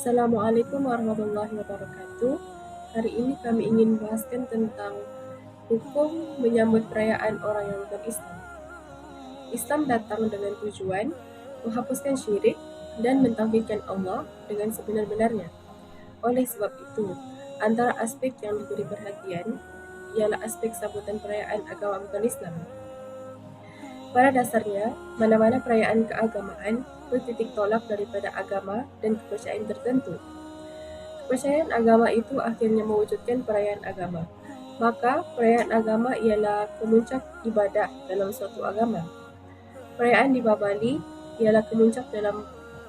Assalamualaikum warahmatullahi wabarakatuh. Hari ini kami ingin bahaskan tentang hukum menyambut perayaan orang yang bukan Islam. Islam datang dengan tujuan menghapuskan syirik dan mentauhidkan Allah dengan sebenar-benarnya. Oleh sebab itu, antara aspek yang diberi perhatian ialah aspek sambutan perayaan agama bukan Islam. Pada dasarnya, mana-mana perayaan keagamaan bertitik tolak daripada agama dan kepercayaan tertentu. Kepercayaan agama itu akhirnya mewujudkan perayaan agama. Maka, perayaan agama ialah kemuncak ibadah dalam suatu agama. Perayaan di Babali ialah kemuncak dalam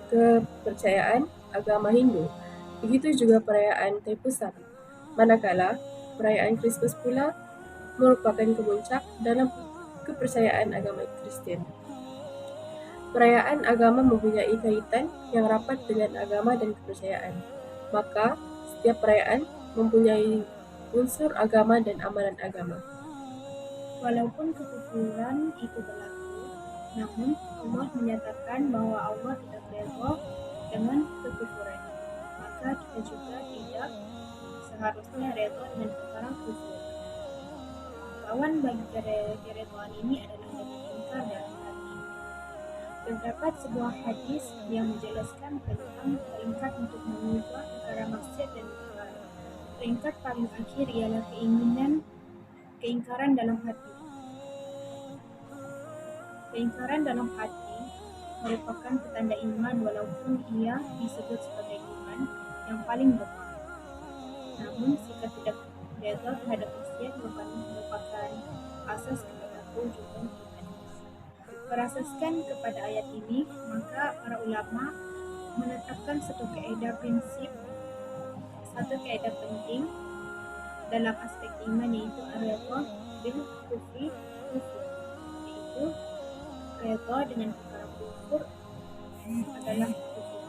kepercayaan agama Hindu. Begitu juga perayaan Thaipusam. Manakala, perayaan Kristus pula merupakan kemuncak dalam kepercayaan agama Kristen. Perayaan agama mempunyai kaitan yang rapat dengan agama dan kepercayaan. Maka, setiap perayaan mempunyai unsur agama dan amalan agama. Walaupun kekufuran itu berlaku, namun Allah menyatakan bahwa Allah tidak redha dengan kekufuran. Maka kita juga tidak seharusnya redha dengan perkara kufur. Lawan bagi keredhaan ini adalah dengan ingkar dalam hati. Terdapat sebuah hadis yang menjelaskan tentang peringkat untuk mengubah perkara maksiat dan mungkar. Peringkat paling akhir ialah keingkaran dalam hati. Keingkaran dalam hati merupakan petanda iman walaupun ia disebut sebagai iman yang paling lemah. Namun sikap tidak redha terhadap maksiat merupakan asas kepada kewujudan iman. Berasaskan kepada ayat ini, maka para ulama menetapkan satu kaedah penting dalam aspek iman, yaitu ar-ridha bil kufri kufur, yaitu redha dengan perkara kufur adalah kufur.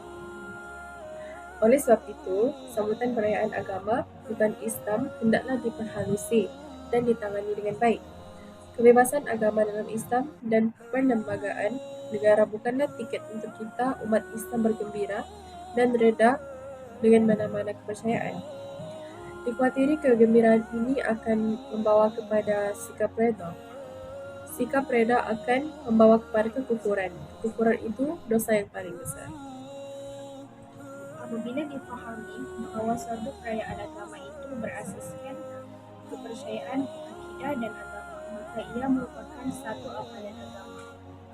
Oleh sebab itu, sambutan perayaan agama bukan Islam hendaklah diperhalusi dan ditangani dengan baik. Kebebasan agama dalam Islam dan perlembagaan negara bukanlah tiket untuk kita umat Islam bergembira dan reda dengan mana-mana kepercayaan. Dikhawatiri kegembiraan ini akan membawa kepada sikap reda. Sikap reda akan membawa kepada kekufuran. Kekufuran itu dosa yang paling besar. Apabila difahami bahwa suatu perayaan agama itu berasaskan kepercayaan akidah dan agama, maka ia merupakan satu amalan agama.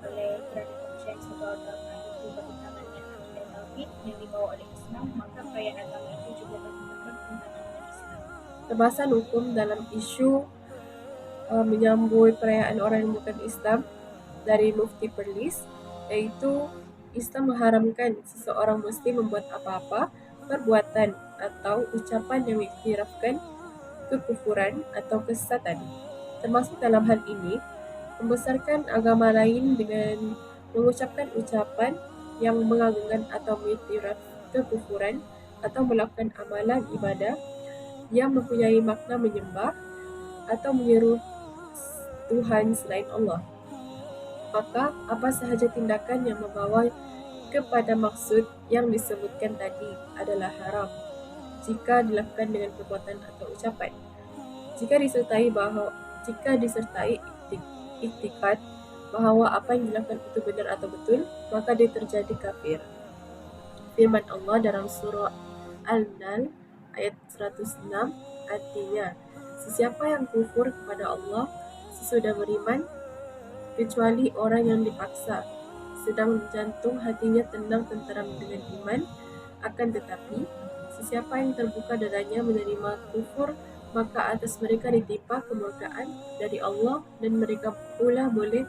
Oleh kerana kepercayaan satu agama itu bertentangan dengan akidah tauhid yang dibawa oleh Islam, maka perayaan agama itu juga bertentangan dengan Islam. Pembahasan hukum dalam isu menyambut perayaan orang yang bukan Islam dari Mufti Perlis, yaitu Islam mengharamkan seseorang Muslim membuat apa-apa, perbuatan atau ucapan yang mengiktirafkan kekufuran atau kesesatan. Termasuk dalam hal ini, membesarkan agama lain dengan mengucapkan ucapan yang mengagungkan atau mengiktiraf kekufuran atau melakukan amalan ibadah yang mempunyai makna menyembah atau menyeru Tuhan selain Allah. Maka, apa sahaja tindakan yang membawa kepada maksud yang disebutkan tadi adalah haram jika dilakukan dengan perbuatan atau ucapan. Jika disertai iktikad bahawa apa yang dilakukan itu benar atau betul, maka dia terjadi kafir. Firman Allah dalam surah Al-Nahl ayat 106 artinya, sesiapa yang kufur kepada Allah sesudah beriman, kecuali orang yang dipaksa, sedang jantung hatinya tenang tenteram dengan iman, akan tetapi sesiapa yang terbuka dadanya menerima kufur, maka atas mereka ditimpa kemurkaan dari Allah dan mereka pula beroleh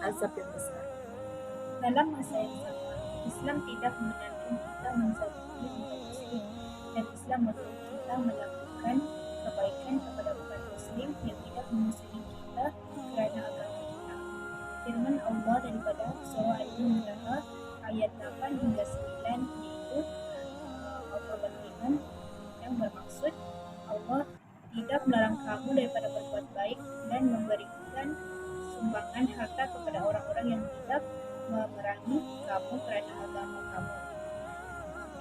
azab yang besar. Dalam masa yang sama, Islam tidak menandakan kita menzalimi umat Muslim, dan Islam menuntut kita melakukan kebaikan kepada umat Muslim yang tidak memusuhi kita kerana agama kita. Firman Allah daripada surah Al-Imran ayat 8 hingga 9, yaitu Allah berfirman yang bermaksud, Allah tidak melarang kamu daripada berbuat baik dan memberikan sumbangan harta kepada orang-orang yang tidak memerangi kamu kerana agama kamu.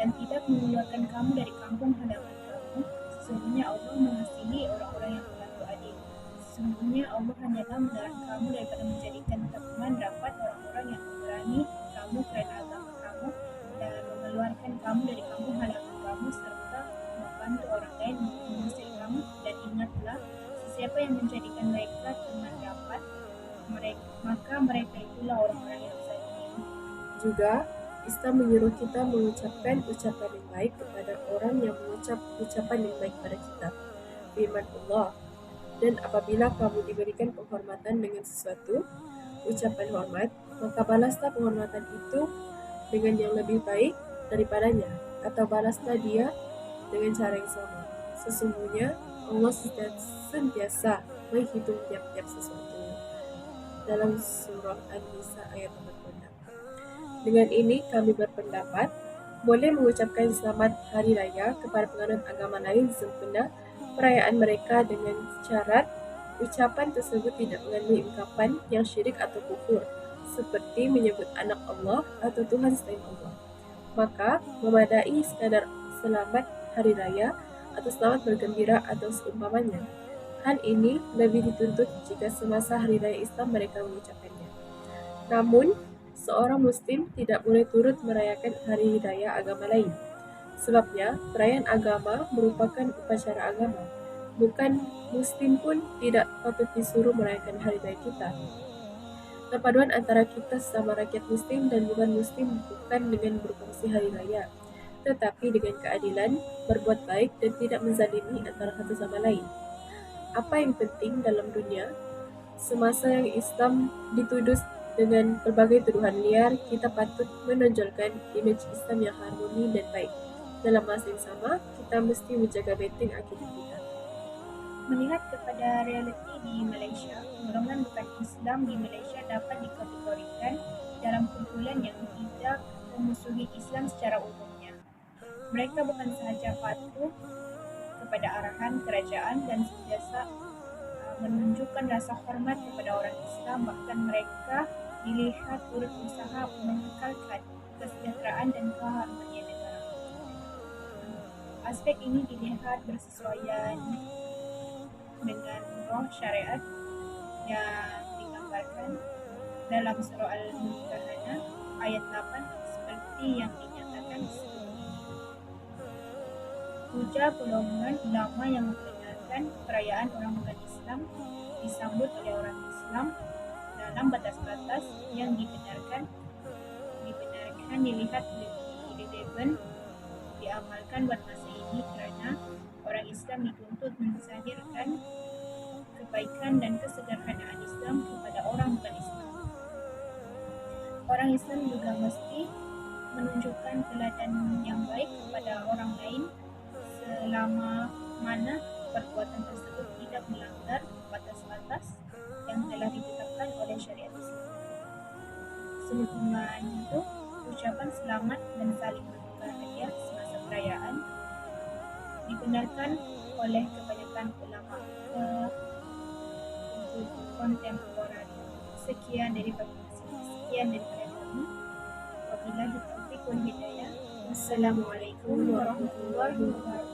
dan tidak mengeluarkan kamu dari kampung halaman kamu. Sesungguhnya Allah mengasihi orang-orang yang berlaku adil. Sesungguhnya Allah hanyalah melarang kamu daripada menjadikan teman rapat orang-orang yang memerangi kamu kerana agama kamu dan mengeluarkan kamu dari kampung halaman kamu serta membantu orang lain untuk mengusir kamu. Dan ingatlah, sesiapa yang menjadikan mereka teman rapat, maka mereka itulah orang-orang yang zalim. Juga, Islam menyuruh kita mengucapkan ucapan yang baik kepada orang yang mengucap ucapan yang baik pada kita. Firman Allah, dan apabila kamu diberikan penghormatan dengan sesuatu, ucapan hormat, maka balaslah penghormatan itu dengan yang lebih baik daripadanya, atau balaslah dia dengan cara yang sama. Sesungguhnya Allah sentiasa menghitung tiap-tiap sesuatu. Dalam surah An-Nisa ayat 46. Dengan ini kami berpendapat boleh mengucapkan selamat hari raya kepada penganut agama lain sempena perayaan mereka dengan syarat ucapan tersebut tidak mengandung ungkapan yang syirik atau kufur, seperti menyebut anak Allah atau Tuhan selain Allah. Maka memadai sekadar selamat hari raya atau selamat bergembira atau seumpamanya. Hal ini lebih dituntut jika semasa hari raya Islam mereka mengucapkannya. Namun, seorang muslim tidak boleh turut merayakan hari raya agama lain. Sebabnya, perayaan agama merupakan upacara agama. Bukan muslim pun tidak patut disuruh merayakan hari raya kita. Perpaduan antara kita sesama rakyat muslim dan bukan muslim bukan dengan berkongsi hari raya, tetapi dengan keadilan, berbuat baik dan tidak menzalimi antara satu sama lain. Apa yang penting dalam dunia, semasa yang Islam dituduh dengan berbagai tuduhan liar, kita patut menonjolkan imej Islam yang harmoni dan baik. Dalam masa yang sama, kita mesti menjaga benteng akidah kita. Melihat kepada realiti di Malaysia, golongan bukan Islam di Malaysia dapat dikategorikan dalam kumpulan yang tidak memusuhi Islam secara umumnya. Mereka bukan sahaja patuh kepada arahan kerajaan dan sentiasa menunjukkan rasa hormat kepada orang Islam, bahkan mereka dilihat turut berusaha mengekalkan kesejahteraan dan keharmonian negara. Aspek ini dilihat bersesuaian dengan roh syariat yang digambarkan dalam surah Al-Mumtahanah ayat 8 seperti yang dinyatakan sebelum ini. Ujar golongan ulama yang membenarkan perayaan orang bukan Islam disambut oleh orang Islam dalam batas-batas yang dibenarkan dilihat lebih relevan diamalkan buat masa ini kerana orang Islam dituntut menzahirkan kebaikan dan kesederhanaan Islam kepada orang bukan Islam. Orang Islam juga mesti menunjukkan teladan yang baik kepada orang lain selama mana perbuatan tersebut tidak melanggar batas-batas yang telah ditetapkan oleh syariat Islam. Sehubungan itu, ucapan selamat dan saling bertukar hadiah semasa perayaan dibenarkan oleh kebanyakan ulama kontemporer. Sekian daripada kami. Wabillahi taufiq wal hidayah. Wassalamualaikum warahmatullahi wabarakatuh.